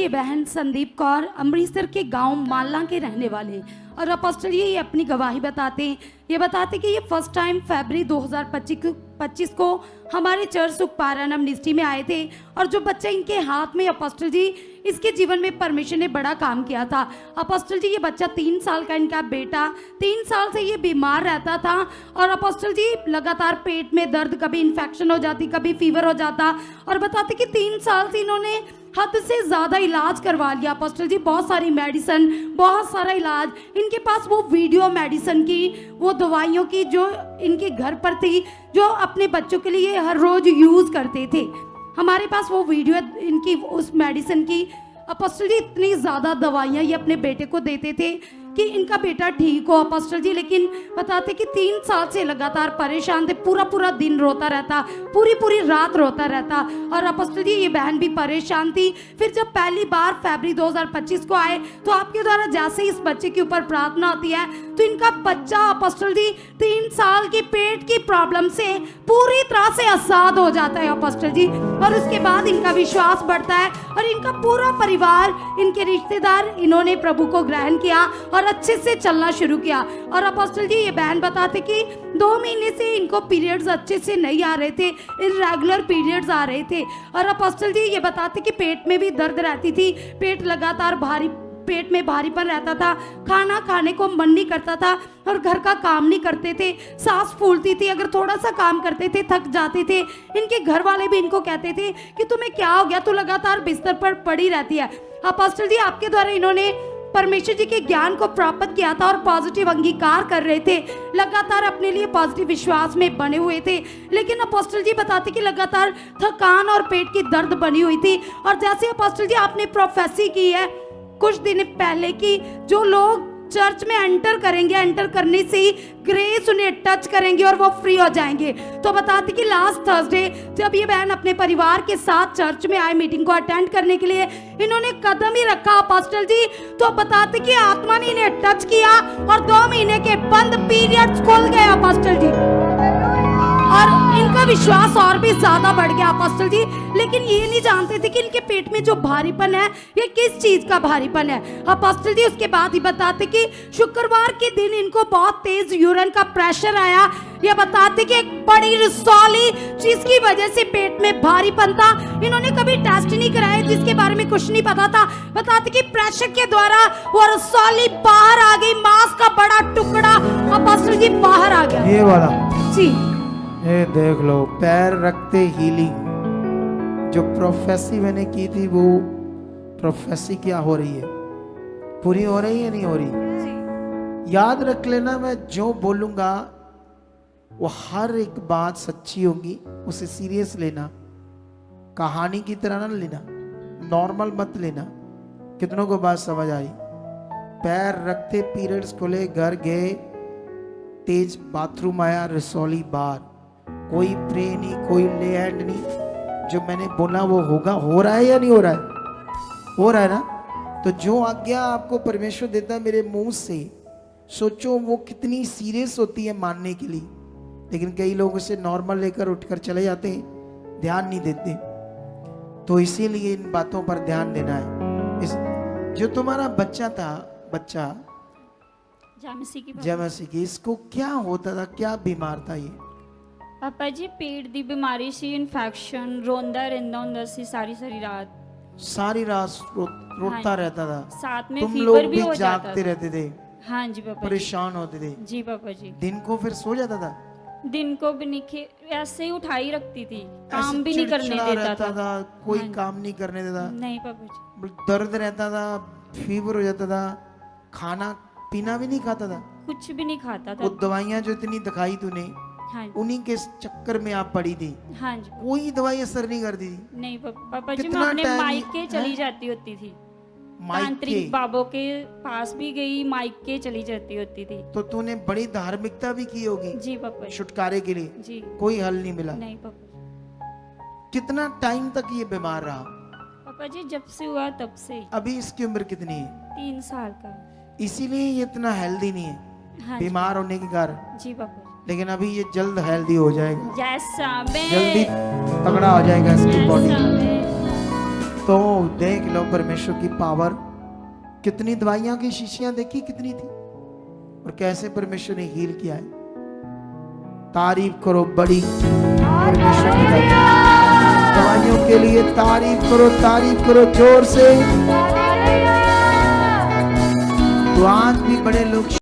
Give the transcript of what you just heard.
ये बहन संदीप कौर अमृतसर के गांव माला के रहने वाले, और अपोस्टल जी ये अपनी गवाही बताते हैं। ये बताते कि ये फर्स्ट टाइम फरवरी 2025 को हमारे चर्च सुखपारायण मिनिस्ट्री में आए थे, और जो बच्चा इनके हाथ में अपोस्टल जी, इसके जीवन में परमेश्वर ने बड़ा काम किया था। अपोस्टल जी ये बच्चा 3 साल का, इनका बेटा 3 साल से ये बीमार रहता था, और अपोस्टल जी लगातार पेट में दर्द, कभी इन्फेक्शन हो जाती, कभी फीवर हो जाता, और बताते कि 3 साल से इन्होंने हद से ज़्यादा इलाज करवा लिया अपोस्टल जी, बहुत सारी मेडिसिन, बहुत सारा इलाज। इनके पास वो वीडियो मेडिसिन की, वो दवाइयों की जो इनके घर पर थी, जो अपने बच्चों के लिए हर रोज़ यूज़ करते थे। हमारे पास वो वीडियो इनकी उस मेडिसिन की। अपोस्टल जी इतनी ज़्यादा दवाइयाँ ये अपने बेटे को देते थे कि इनका बेटा ठीक हो अपोस्टल जी, लेकिन बताते कि 3 साल से लगातार परेशान थे, पूरा दिन रोता रहता, पूरी रात रोता रहता, और अपोस्टल जी ये बहन भी परेशान थी। फिर जब पहली बार फरवरी 2025 को आए, तो आपके द्वारा जैसे इस बच्चे के ऊपर प्रार्थना होती है, तो इनका बच्चा अपोस्टल जी 3 साल की पेट की प्रॉब्लम से पूरी तरह से आजाद हो जाता है अपोस्टल जी, और उसके बाद इनका विश्वास बढ़ता है, और इनका पूरा परिवार, इनके रिश्तेदार, इन्होंने प्रभु को ग्रहण किया और अच्छे से चलना शुरू किया। और अपोस्टल जी ये बहन बताते कि 2 महीने से इनको पीरियड्स अच्छे से नहीं आ रहे थे, इरेगुलर पीरियड्स आ रहे थे, और अपोस्टल जी ये बताते कि पेट में भी दर्द रहती थी, पेट लगातार पेट में भारीपन रहता था, खाना खाने को मन नहीं करता था, और घर का काम नहीं करते थे, सांस फूलती थी, अगर थोड़ा सा काम करते थे थक जाते थे। इनके घर वाले भी इनको कहते थे कि तुम्हें क्या हो गया, तू लगातार बिस्तर पर पड़ी रहती है। अपोस्टल जी आपके द्वारा इन्होंने परमेश्वर जी के ज्ञान को प्राप्त किया था, और पॉजिटिव अंगीकार कर रहे थे, लगातार अपने लिए पॉजिटिव विश्वास में बने हुए थे। लेकिन अपोस्टल जी बताते कि लगातार थकान और पेट की दर्द बनी हुई थी। और जैसे अपोस्टल जी आपने प्रोफेसी की है कुछ दिन पहले की, जो लोग चर्च में एंटर करेंगे, एंटर करने से ही ग्रेस उन्हें टच करेंगे और वो फ्री हो जाएंगे। तो बताते कि लास्ट थर्सडे जब ये बहन अपने परिवार के साथ चर्च में आए मीटिंग को अटेंड करने के लिए, इन्होंने कदम ही रखा अपोस्टल जी, तो बताते कि आत्मा ने इन्हें टच किया, और 2 महीने के बंद पीरियड्स खुल गए अपोस्टल जी, और इनका विश्वास और भी ज्यादा बढ़ गया अपोस्टल जी। लेकिन ये नहीं जानते थे कि इनके पेट में जो भारीपन है ये किस चीज का भारीपन है अपोस्टल जी। उसके बाद ही बताते कि शुक्रवार के दिन इनको बहुत तेज यूरिन का प्रेशर आया। ये बताते कि एक बड़ी रसौली जिसकी वजह से पेट में भारीपन था, इन्होंने कभी टेस्ट नहीं कराया, जिसके बारे में कुछ नहीं पता था। बताते कि प्रेशर के द्वारा वो रसौली बाहर आ गई, मांस का बड़ा टुकड़ा अपोस्टल जी बाहर आ गया। ये वाला जी ये देख लो, पैर रखते हीलिंग। जो प्रोफेसी मैंने की थी वो प्रोफेसी क्या हो रही है, पूरी हो रही है, नहीं हो रही। याद रख लेना, मैं जो बोलूंगा वो हर एक बात सच्ची होगी, उसे सीरियस लेना, कहानी की तरह ना लेना, नॉर्मल मत लेना। कितनों को बात समझ आई? पैर रखते पीरियड्स खुले, घर गए, तेज बाथरूम आया, रसौली बाहर, कोई प्रे नहीं, कोई ले हैंड नहीं। जो मैंने बोला वो होगा। हो रहा है या नहीं हो रहा है? हो रहा है ना? तो जो आज्ञा आपको परमेश्वर देता है मेरे मुंह से, सोचो वो कितनी सीरियस होती है मानने के लिए। लेकिन कई लोग उसे नॉर्मल लेकर उठकर चले जाते हैं, ध्यान नहीं देते। तो इसीलिए इन बातों पर ध्यान देना है। जो तुम्हारा बच्चा था, बच्चा जमसी की, इसको क्या होता था, क्या बीमार था ये? पापा जी पेट दी बीमारी सी, इन्फेक्शन, रोंदा रहंदा हुंदा सी सारी रात। सारी रात रोता रहता था। साथ में तुम फीवर लोग भी हो जाता जागते था। रहते थे? हाँ जी पापा, परेशान होते थे जी पापा जी। दिन को फिर सो जाता था? दिन को भी नहीं, ऐसे ही उठाई रखती थी, काम ऐसे भी नहीं करने चिड़चिड़ा देता रहता था, कोई हाँ काम नहीं करने देता? नहीं पापा जी, दर्द रहता था, फीवर हो जाता था, खाना पीना भी नहीं खाता था, कुछ भी नहीं खाता वो था। दवाइयां जो इतनी दिखाई तूने, हाँ उन्हीं के चक्कर में आप पड़ी थी। हाँ जी, कोई दवाई असर नहीं करती थी? नहीं पापा जी, मैं कितना अपने टाइम- मायके चली हैं? जाती होती थी, माइक तांत्रिक के? बाबों के पास भी गई, मायके चली जाती होती थी। तो तूने बड़ी धार्मिकता भी की होगी जी पापा जी, छुटकारे के लिए, जी कोई हल नहीं मिला। नहीं पापा। कितना टाइम तक ये बीमार रहा? पापा जी जब से हुआ तब से ही। अभी इसकी उम्र कितनी है? 3 साल का। इसीलिए ये इतना हेल्दी नहीं है, हाँ जी, बीमार होने के कारण। जी पापा जी। लेकिन अभी ये जल्द हेल्दी हो जाएगा, जैसा मैं जल्दी तगड़ा हो जाएगा इसकी बॉडी। जैसा मैं दोस्तों देख लो परमेश्वर की पावर। कितनी दवाइयां की शीशियां देखी कितनी थी और कैसे परमेश्वर ने हील किया है। तारीफ करो बड़ी परमेश्वर की दवाइयों के लिए। तारीफ करो जोर से। तो आज भी बड़े लोग